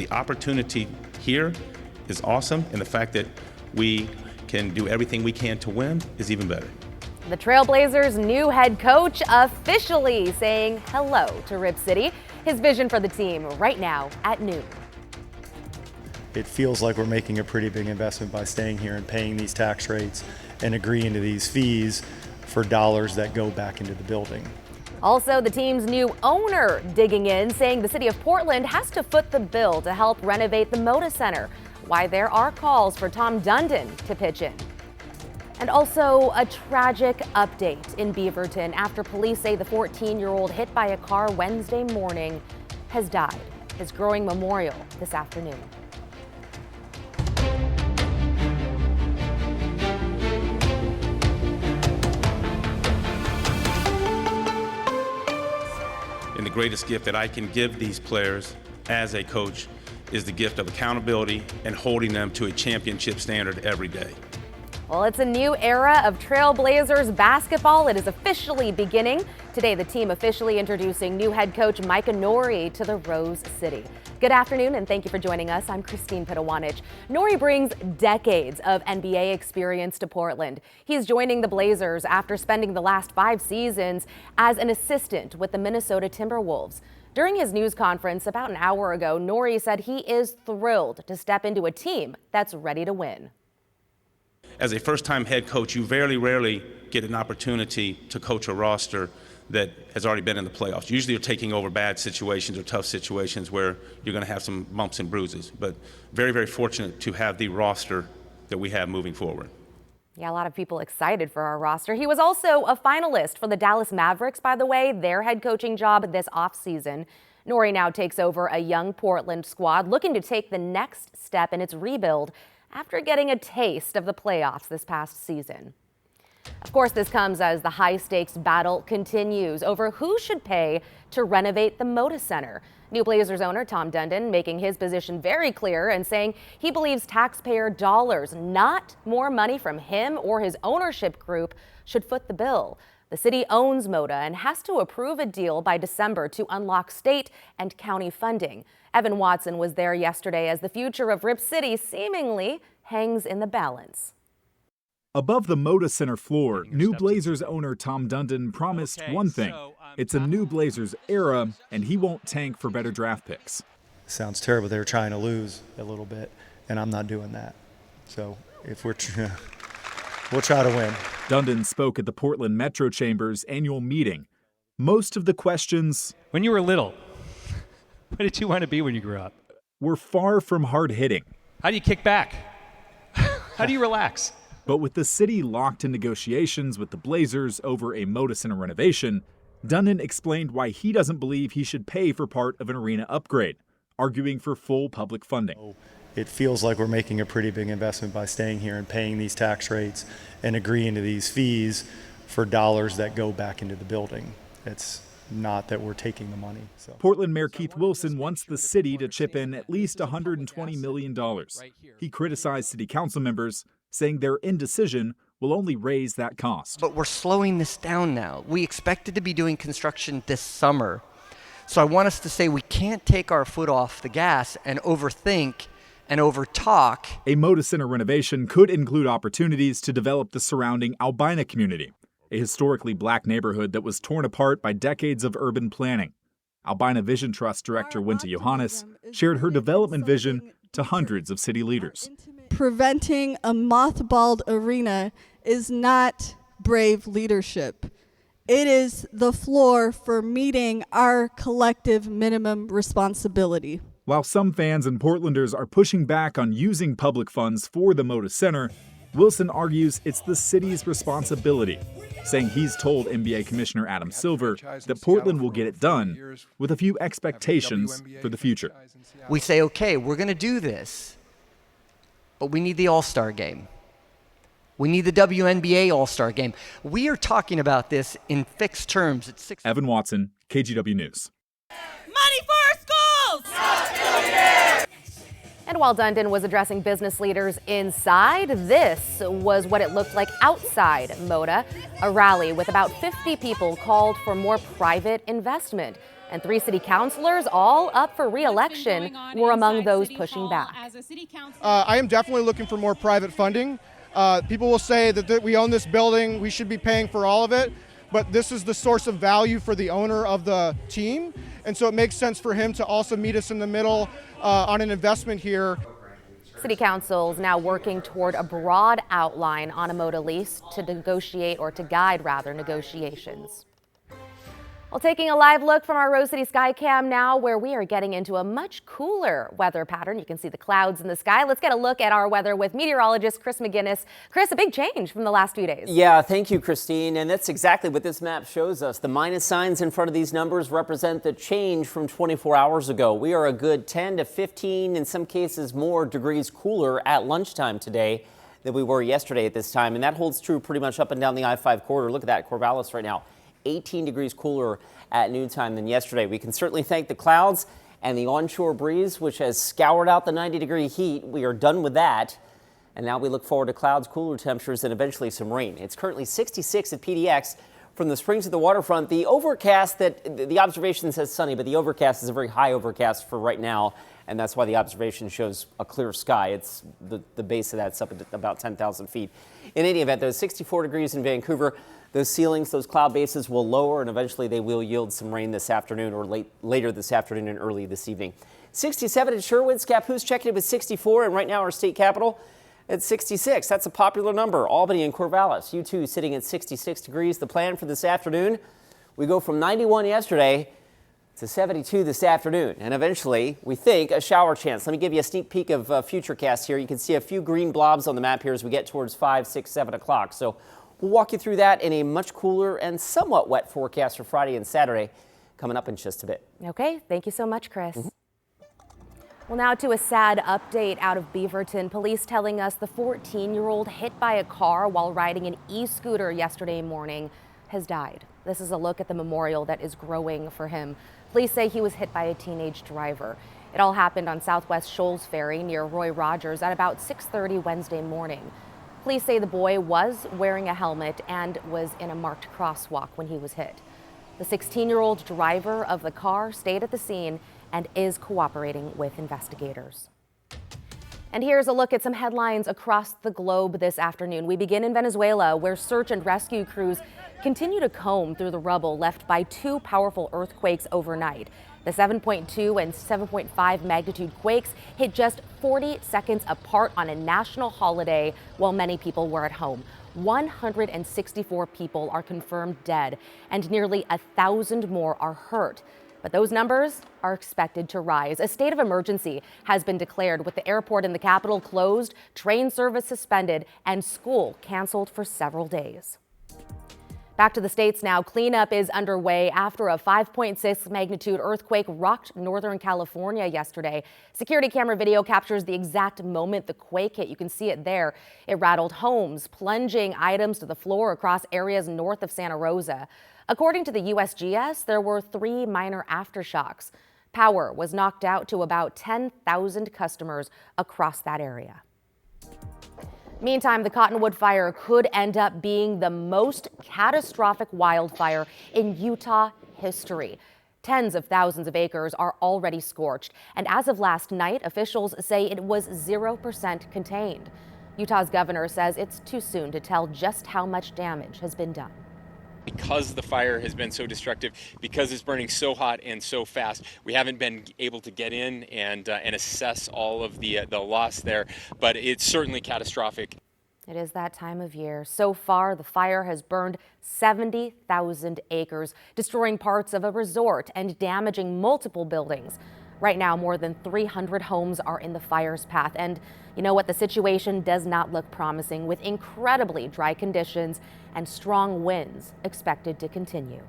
the opportunity here is awesome, and the fact that we can do everything we can to win is even better. The Trailblazers' new head coach officially saying hello to Rip City. His vision for the team right now at noon. It feels like we're making a pretty big investment by staying here and paying these tax rates and agreeing to these fees for dollars that go back into the building. Also, the team's new owner digging in, saying the city of Portland has to foot the bill to help renovate the Moda Center. Why there are calls for Tom Dundon to pitch in. And also a tragic update in Beaverton after police say the 14-year-old hit by a car Wednesday morning has died. His growing memorial this afternoon. And the greatest gift that I can give these players as a coach is the gift of accountability and holding them to a championship standard every day. Well, it's a new era of Trailblazers basketball. It is officially beginning. Today, the team officially introducing new head coach Micah Nori to the Rose City. Good afternoon, and thank you for joining us. I'm Christine Pitawanich. Nori brings decades of NBA experience to Portland. He's joining the Blazers after spending the last 5 seasons as an assistant with the Minnesota Timberwolves. During his news conference about an hour ago, Nori said he is thrilled to step into a team that's ready to win. As a first-time head coach, you very rarely get an opportunity to coach a roster that has already been in the playoffs. Usually you're taking over bad situations or tough situations where you're going to have some bumps and bruises. But very fortunate to have the roster that we have moving forward. Yeah, a lot of people excited for our roster. He was also a finalist for the Dallas Mavericks, by the way, their head coaching job this offseason. Nori now takes over a young Portland squad looking to take the next step in its rebuild after getting a taste of the playoffs this past season. Of course, this comes as the high-stakes battle continues over who should pay to renovate the Moda Center. New Blazers owner Tom Dundon making his position very clear and saying he believes taxpayer dollars, not more money from him or his ownership group, should foot the bill. The city owns Moda and has to approve a deal by December to unlock state and county funding. Evan Watson was there yesterday as the future of Rip City seemingly hangs in the balance. Above the Moda Center floor, New Blazers owner Tom Dundon promised one thing. It's a New Blazers era, and he won't tank for better draft picks. Sounds terrible. They're trying to lose a little bit, and I'm not doing that. So if we'll try to win. Dundon spoke at the Portland Metro Chamber's annual meeting. Most of the questions, when you were little, what did you want to be when you grew up? Were far from hard-hitting. How do you kick back? How do you relax? But with the city locked in negotiations with the Blazers over a Moda Center renovation, Dundon explained why he doesn't believe he should pay for part of an arena upgrade, arguing for full public funding. It feels like we're making a pretty big investment by staying here and paying these tax rates and agreeing to these fees for dollars that go back into the building. It's not that we're taking the money. So. Portland Mayor Keith Wilson wants the city to chip in at least $120 million. He criticized city council members, saying their indecision will only raise that cost. But we're slowing this down now. We expected to be doing construction this summer. So I want us to say we can't take our foot off the gas and overthink and overtalk. A Moda Center renovation could include opportunities to develop the surrounding Albina community, a historically black neighborhood that was torn apart by decades of urban planning. Albina Vision Trust Director Winta Johannes shared her development vision to hundreds of city leaders. Preventing a mothballed arena is not brave leadership. It is the floor for meeting our collective minimum responsibility. While some fans and Portlanders are pushing back on using public funds for the Moda Center, Wilson argues it's the city's responsibility, saying he's told NBA Commissioner Adam Silver that Portland will get it done with a few expectations for the future. We say, okay, we're going to do this, but we need the All-Star game. We need the WNBA All-Star game. We are talking about this in fixed terms. It's Evan Watson, KGW News. Money for our schools! And while Dundon was addressing business leaders inside, this was what it looked like outside Moda. A rally with about 50 people called for more private investment. And 3 city councilors, all up for re-election, were among those pushing back. I am definitely looking for more private funding. People will say that we own this building, we should be paying for all of it, but this is the source of value for the owner of the team, and so it makes sense for him to also meet us in the middle on an investment here. City Council is now working toward a broad outline on a Moda lease to negotiate, or to guide rather, negotiations. Well, taking a live look from our Rose City Skycam now, where we are getting into a much cooler weather pattern. You can see the clouds in the sky. Let's get a look at our weather with meteorologist Chris McGinnis. Chris, a big change from the last few days. Yeah, thank you, Christine. And that's exactly what this map shows us. The minus signs in front of these numbers represent the change from 24 hours ago. We are a good 10 to 15, in some cases more, degrees cooler at lunchtime today than we were yesterday at this time. And that holds true pretty much up and down the I-5 corridor. Look at that, Corvallis right now. 18 degrees cooler at noontime than yesterday. We can certainly thank the clouds and the onshore breeze, which has scoured out the 90-degree heat. We are done with that. And now we look forward to clouds, cooler temperatures, and eventually some rain. It's currently 66 at PDX. From the springs to the waterfront, the overcast, that the observation says sunny, but the overcast is a very high overcast for right now. And that's why the observation shows a clear sky. It's the base of that's up at about 10,000 feet. In any event, there's 64 degrees in Vancouver. Those ceilings, those cloud bases will lower, and eventually they will yield some rain this afternoon, or later this afternoon and early this evening. 67 at Sherwood. Scappoose checking it with 64, and right now our state capital at 66. That's a popular number. Albany and Corvallis, you two sitting at 66 degrees. The plan for this afternoon, we go from 91 yesterday to 72 this afternoon, and eventually we think a shower chance. Let me give you a sneak peek of Futurecast here. You can see a few green blobs on the map here as we get towards 5, 6, 7 o'clock. So we'll walk you through that in a much cooler and somewhat wet forecast for Friday and Saturday coming up in just a bit. Okay, thank you so much, Chris. Well, now to a sad update out of Beaverton. Police telling us the 14-year-old hit by a car while riding an e-scooter yesterday morning has died. This is a look at the memorial that is growing for him. Police say he was hit by a teenage driver. It all happened on Southwest Shoals Ferry near Roy Rogers at about 6:30 Wednesday morning. Police say the boy was wearing a helmet and was in a marked crosswalk when he was hit. The 16-year-old driver of the car stayed at the scene and is cooperating with investigators. And here's a look at some headlines across the globe this afternoon. We begin in Venezuela, where search and rescue crews continue to comb through the rubble left by 2 powerful earthquakes overnight. The 7.2 and 7.5 magnitude quakes hit just 40 seconds apart on a national holiday while many people were at home. 164 people are confirmed dead and nearly 1,000 more are hurt. But those numbers are expected to rise. A state of emergency has been declared with the airport in the capital closed, train service suspended, and school canceled for several days. Back to the States now. Cleanup is underway after a 5.6 magnitude earthquake rocked Northern California yesterday. Security camera video captures the exact moment the quake hit. You can see it there. It rattled homes, plunging items to the floor across areas north of Santa Rosa. According to the USGS, there were 3 minor aftershocks. Power was knocked out to about 10,000 customers across that area. Meantime, the Cottonwood Fire could end up being the most catastrophic wildfire in Utah history. Tens of thousands of acres are already scorched, and as of last night, officials say it was 0% contained. Utah's governor says it's too soon to tell just how much damage has been done. Because the fire has been so destructive, because it's burning so hot and so fast, we haven't been able to get in and assess all of the loss there, but it's certainly catastrophic. It is that time of year. So far, the fire has burned 70,000 acres, destroying parts of a resort and damaging multiple buildings. Right now, more than 300 homes are in the fire's path. And you know what? The situation does not look promising, with incredibly dry conditions and strong winds expected to continue.